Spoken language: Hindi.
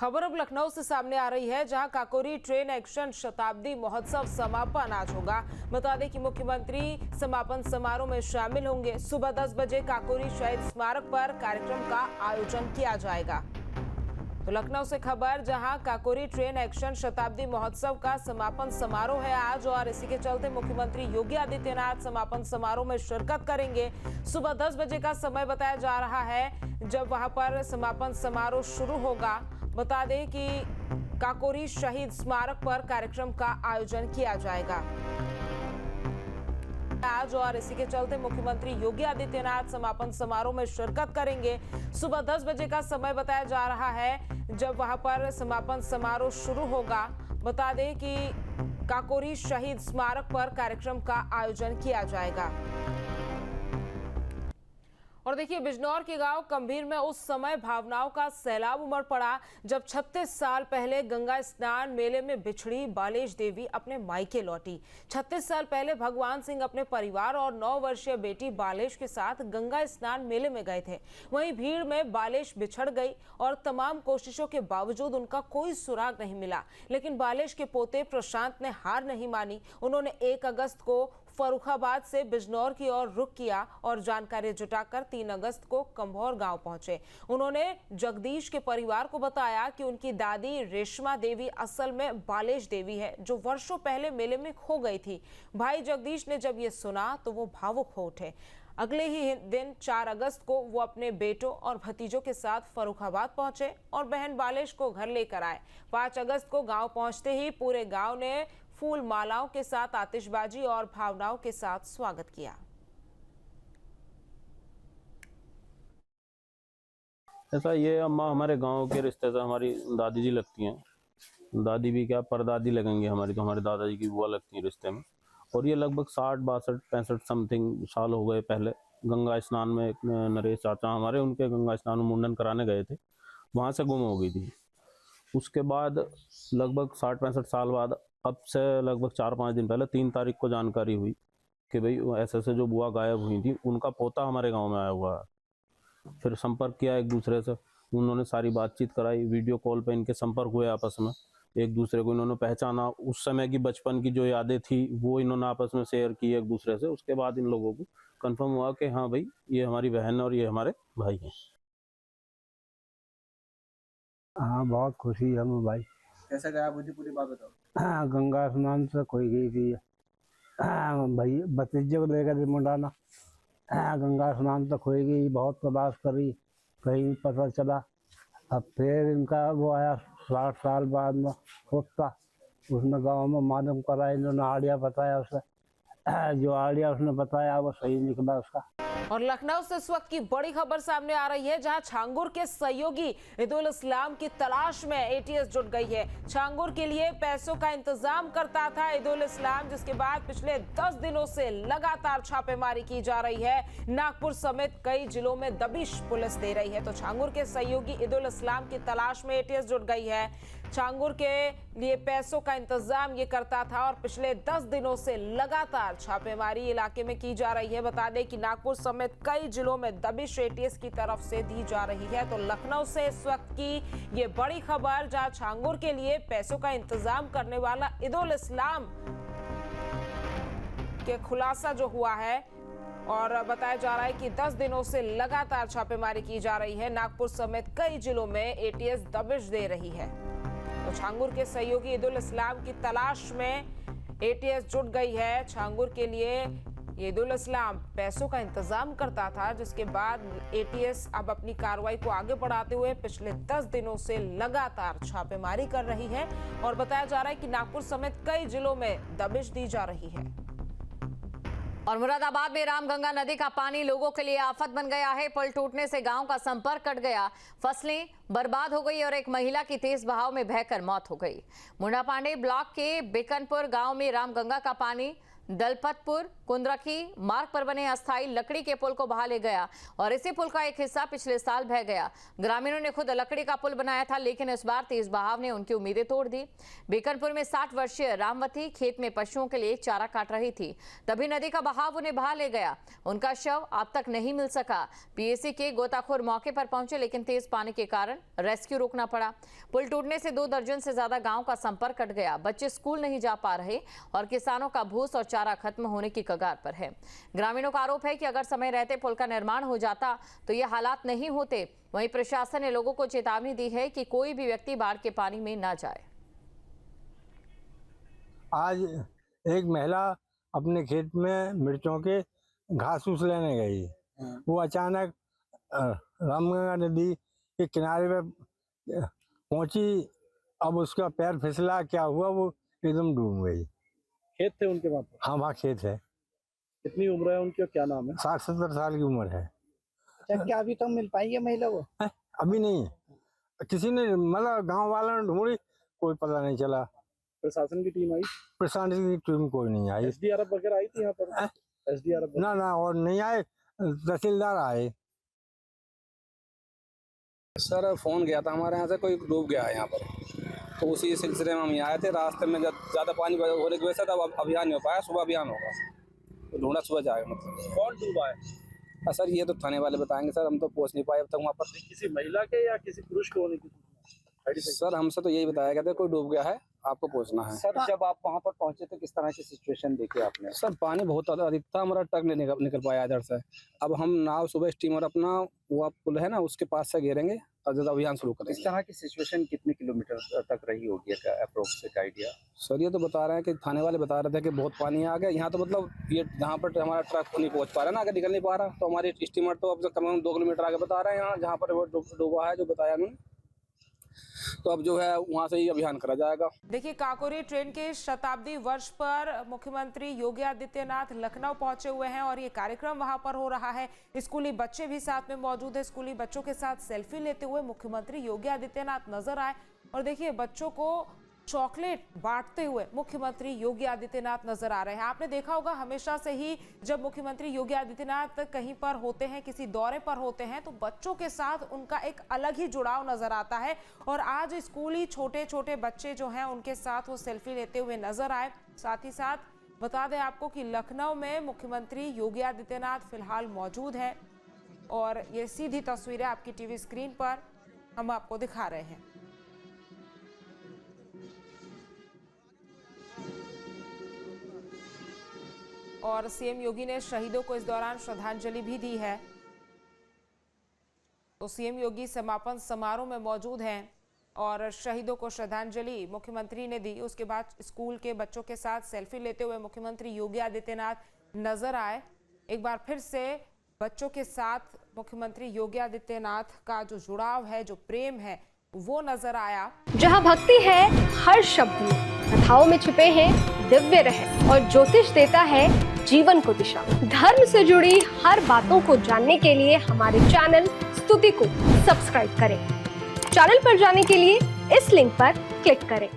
खबर अब लखनऊ से सामने आ रही है, जहां काकोरी ट्रेन एक्शन शताब्दी महोत्सव समापन आज होगा। बता दें कि मुख्यमंत्री समापन समारोह में शामिल होंगे। सुबह 10 बजे काकोरी शहीद स्मारक पर कार्यक्रम का आयोजन किया जाएगा। तो लखनऊ से खबर, जहां काकोरी ट्रेन एक्शन शताब्दी महोत्सव का समापन समारोह है आज, और इसी के चलते मुख्यमंत्री योगी आदित्यनाथ समापन समारोह में शिरकत करेंगे। सुबह 10 बजे का समय बताया जा रहा है जब वहां पर समापन समारोह शुरू होगा। बता दें कि काकोरी शहीद स्मारक पर कार्यक्रम का आयोजन किया जाएगा आज, और इसी के चलते मुख्यमंत्री योगी आदित्यनाथ समापन समारोह में शिरकत करेंगे। सुबह 10 बजे का समय बताया जा रहा है जब वहां पर समापन समारोह शुरू होगा। बता दें कि काकोरी शहीद स्मारक पर कार्यक्रम का आयोजन किया जाएगा। और देखिए, बिजनौर के गांव कंभीर में उस समय भावनाओं का सैलाब उमड़ पड़ा जब 36 साल पहले गंगा स्नान मेले में बिछड़ी बालेश देवी अपने मायके लौटी। 36 साल पहले भगवान सिंह अपने परिवार और 9 वर्षीय बेटी बालेश के साथ गंगा स्नान मेले में गए थे। वहीं भीड़ में बालेश बिछड़ गई और तमाम कोशिशों के बावजूद उनका कोई सुराग नहीं मिला। लेकिन बालेश के पोते प्रशांत ने हार नहीं मानी। उन्होंने 1 अगस्त को फर्रुखाबाद से बिजनौर की ओर रुख किया और जानकारी जुटाकर 3 अगस्त को कंभौर गांव पहुंचे। उन्होंने जगदीश के परिवार को बताया कि उनकी दादी रेशमा देवी असल में बालेश देवी है, जो वर्षों पहले मेले में खो गई थी। भाई जगदीश ने जब ये सुना तो वो भावुक हो उठे। अगले ही दिन 4 अगस्त को वो अपने बेटों और भतीजों के साथ फर्रुखाबाद पहुंचे और बहन बालेश को घर लेकर आए। 5 अगस्त को गांव पहुंचते ही पूरे गांव ने फूल मालाओं के साथ आतिशबाजी और भावनाओं के साथ स्वागत किया। ऐसा ये अम्मा हमारे गांव के रिश्ते से हमारी दादी जी लगती हैं। दादी भी क्या, परदादी लगेंगे हमारी, तो हमारे दादाजी की बुआ लगती है रिश्ते में। और ये लगभग 60, 62, 65 समथिंग साल हो गए पहले गंगा स्नान में एक नरेश चाचा हमारे, उनके गंगा स्नान में मुंडन कराने गए थे, वहाँ से गुम हो गई थी। उसके बाद लगभग 60-65 साल बाद अब से लगभग 4-5 दिन पहले 3 तारीख को जानकारी हुई कि भाई ऐसे जो बुआ गायब हुई थी, उनका पोता हमारे गांव में आया हुआ है। फिर संपर्क किया एक दूसरे से, उन्होंने सारी बातचीत कराई, वीडियो कॉल पे इनके संपर्क हुए आपस में, एक दूसरे को इन्होंने पहचाना। उस समय की बचपन की जो यादें थी वो इन्होंने आपस में शेयर की एक दूसरे से। उसके बाद इन लोगों को कंफर्म हुआ कि हाँ भाई, ये हमारी बहन है और ये हमारे भाई हैं। हाँ, बहुत खुशी है हमें भाई। कैसा गया मुझे पूरी बात बताओ। हाँ, गंगा स्नान से खोई गई थी भाई, भतीजे को लेकर मुंडाना। गंगा स्नान से खोई गई, बहुत तलाश करी, कहीं पता चला। अब फिर इनका वो आया 60 साल बाद में होता, उसने गांव में मालूम करा, इन्होंने आड़िया बताया उसे। जो आड़िया उसने बताया वो सही निकला उसका। और लखनऊ से इस वक्त की बड़ी खबर सामने आ रही है, जहां छांगुर के सहयोगी ईदुल इस्लाम की तलाश में एटीएस जुट गई है। छांगुर के लिए पैसों का इंतजाम करता था ईदुल इस्लाम, जिसके बाद पिछले 10 दिनों से लगातार छापेमारी की जा रही है। नागपुर समेत कई जिलों में दबिश पुलिस दे रही है। तो छांगुर के सहयोगी ईदुल इस्लाम की तलाश में एटीएस जुट गई है। छांगुर के लिए पैसों का इंतजाम ये करता था और पिछले 10 दिनों से लगातार छापेमारी इलाके में की जा रही है। बता दें कि नागपुर समेत कई जिलों में दबिश एटीएस की तरफ से दी जा रही है। तो लखनऊ से इस वक्त की ये बड़ी खबर, जहां छांगुर के लिए पैसों का इंतजाम करने वाला ईदुल इस्लाम के खुलासा जो हुआ है, और बताया जा रहा है कि 10 दिनों से लगातार छापेमारी की जा रही है। नागपुर समेत कई जिलों में एटीएस दबिश दे रही है। तो छांगुर के सहयोगी ईदुल इस्लाम की तलाश में एटीएस जुट गई है। छांगुर के लिए ईदुल इस्लाम पैसों का इंतजाम करता था, जिसके बाद एटीएस अब अपनी कार्रवाई को आगे बढ़ाते हुए पिछले 10 दिनों से लगातार छापेमारी कर रही है। और बताया जा रहा है कि नागपुर समेत कई जिलों में दबिश दी जा रही है। और मुरादाबाद में रामगंगा नदी का पानी लोगों के लिए आफत बन गया है। पुल टूटने से गांव का संपर्क कट गया, फसलें बर्बाद हो गई और एक महिला की तेज बहाव में बहकर मौत हो गई। मुंडा पांडे ब्लॉक के बेकनपुर गांव में रामगंगा का पानी दलपतपुर कुंद्रकी मार्ग पर बने अस्थायी लकड़ी के पुल को बहा ले गया और इसी पुल का एक हिस्सा पिछले साल बह गया। ग्रामीणों ने खुद लकड़ी का पुल बनाया था, लेकिन इस बार तेज बहाव ने उनकी उम्मीदें तोड़ दी। बीकनपुर में 60 वर्षीय रामवती खेत में पशुओं के लिए चारा काट रही थी, तभी नदी का बहाव उन्हें बहा ले गया। उनका शव अब तक नहीं मिल सका। पीएसी के गोताखोर मौके पर पहुंचे, लेकिन तेज पानी के कारण रेस्क्यू रोकना पड़ा। पुल टूटने से 2 दर्जन से ज्यादा गांव का संपर्क कट गया। बच्चे स्कूल नहीं जा पा रहे और किसानों का भूस और चारा खत्म होने की कगार पर है। ग्रामीणों का आरोप है कि अगर समय रहते पुल का निर्माण हो जाता तो ये हालात नहीं होते। वहीं प्रशासन ने लोगों को चेतावनी दी है कि कोई भी व्यक्ति बाढ़ के पानी में ना जाए। आज एक महिला अपने खेत में मिर्चों के घास फूस लेने गई। वो अचानक रामगंगा नदी के किनारे पे पहुंची। अब उसका पैर फिसला, क्या हुआ, वो एकदम डूब गई। खेत थे उनके वहाँ पर? हाँ, वहाँ खेत है। कितनी उम्र है उनकी और क्या नाम है? 60-70 साल की उम्र है। क्या अभी तक मिल पाई है महिला वो? अभी नहीं, किसी ने मतलब गांव वालों ने ढूंढी, कोई पता नहीं चला। प्रशासन की टीम आई? प्रशासन की टीम कोई नहीं आई। एसडीआरएफ वगैरह आई थी यहाँ पर? एसडीआरएफ ना, और नहीं आए, तहसीलदार आए। सर फोन गया था हमारे यहाँ से, कोई डूब गया है यहाँ पर, तो उसी सिलसिले में हम यहाँ आए थे। रास्ते में जब ज़्यादा पानी होने की वजह से तब अभियान नहीं हो पाया। सुबह अभियान होगा, तो ढूंढा सुबह जाएगा। मतलब कौन डूबा है? सर ये तो थाने वाले बताएंगे सर, हम तो पहुँच नहीं पाए अब तक वहाँ पर। किसी महिला के या किसी पुरुष के होने की? सर हमसे तो यही बताया गया था कोई डूब गया है, आपको पहुँचना है। सर जब आप वहाँ पर पहुँचे तो किस तरह की सिचुएशन देखी आपने? सर पानी बहुत अधिक था, हमारा ट्रक नहीं निकल पाया इधर से। अब हम नाव सुबह स्टीमर अपना वो पुल है ना उसके पास से घेरेंगे और ज़्यादा अभियान शुरू करेंगे। इस तरह की सिचुएशन कितने किलोमीटर तक रही होगी, अप्रोक्स आइडिया? सर ये तो बता रहे हैं कि थाने वाले बता रहे थे कि बहुत पानी आ गया यहाँ। तो मतलब ये जहाँ पर हमारा ट्रक नहीं पहुँच पा रहा ना, आगे निकल नहीं पा रहा, तो हमारी स्टीमर तो अब कम से कम 2 किलोमीटर आगे बता रहे हैं यहाँ जहाँ पर वो डूबा है, जो बताया उन्होंने। तो अब जो है वहाँ से ही अभियान करा जाएगा। देखिए, काकोरी ट्रेन के शताब्दी वर्ष पर मुख्यमंत्री योगी आदित्यनाथ लखनऊ पहुंचे हुए हैं और ये कार्यक्रम वहां पर हो रहा है। स्कूली बच्चे भी साथ में मौजूद है। स्कूली बच्चों के साथ सेल्फी लेते हुए मुख्यमंत्री योगी आदित्यनाथ नजर आए और देखिए बच्चों को चॉकलेट बांटते हुए मुख्यमंत्री योगी आदित्यनाथ नजर आ रहे हैं। आपने देखा होगा हमेशा से ही जब मुख्यमंत्री योगी आदित्यनाथ कहीं पर होते हैं, किसी दौरे पर होते हैं, तो बच्चों के साथ उनका एक अलग ही जुड़ाव नजर आता है और आज स्कूली छोटे छोटे बच्चे जो हैं उनके साथ वो सेल्फी लेते हुए नजर आए। साथ ही साथ बता दें आपको कि लखनऊ में मुख्यमंत्री योगी आदित्यनाथ फिलहाल मौजूद है और ये सीधी तस्वीरें आपकी टीवी स्क्रीन पर हम आपको दिखा रहे हैं। और सीएम योगी ने शहीदों को इस दौरान श्रद्धांजलि भी दी है। तो सीएम योगी समापन समारोह में मौजूद हैं और शहीदों को श्रद्धांजलि मुख्यमंत्री ने दी। उसके बाद स्कूल के बच्चों के साथ सेल्फी लेते हुए मुख्यमंत्री योगी आदित्यनाथ नजर आए। एक बार फिर से बच्चों के साथ मुख्यमंत्री योगी आदित्यनाथ का जो जुड़ाव है, जो प्रेम है, वो नजर आया। जहाँ भक्ति है हर शब्द में, कथाओं में छिपे हैं दिव्य रहस्य और ज्योतिष देता है जीवन को दिशा। धर्म से जुड़ी हर बातों को जानने के लिए हमारे चैनल स्तुति को सब्सक्राइब करें। चैनल पर जाने के लिए इस लिंक पर क्लिक करें।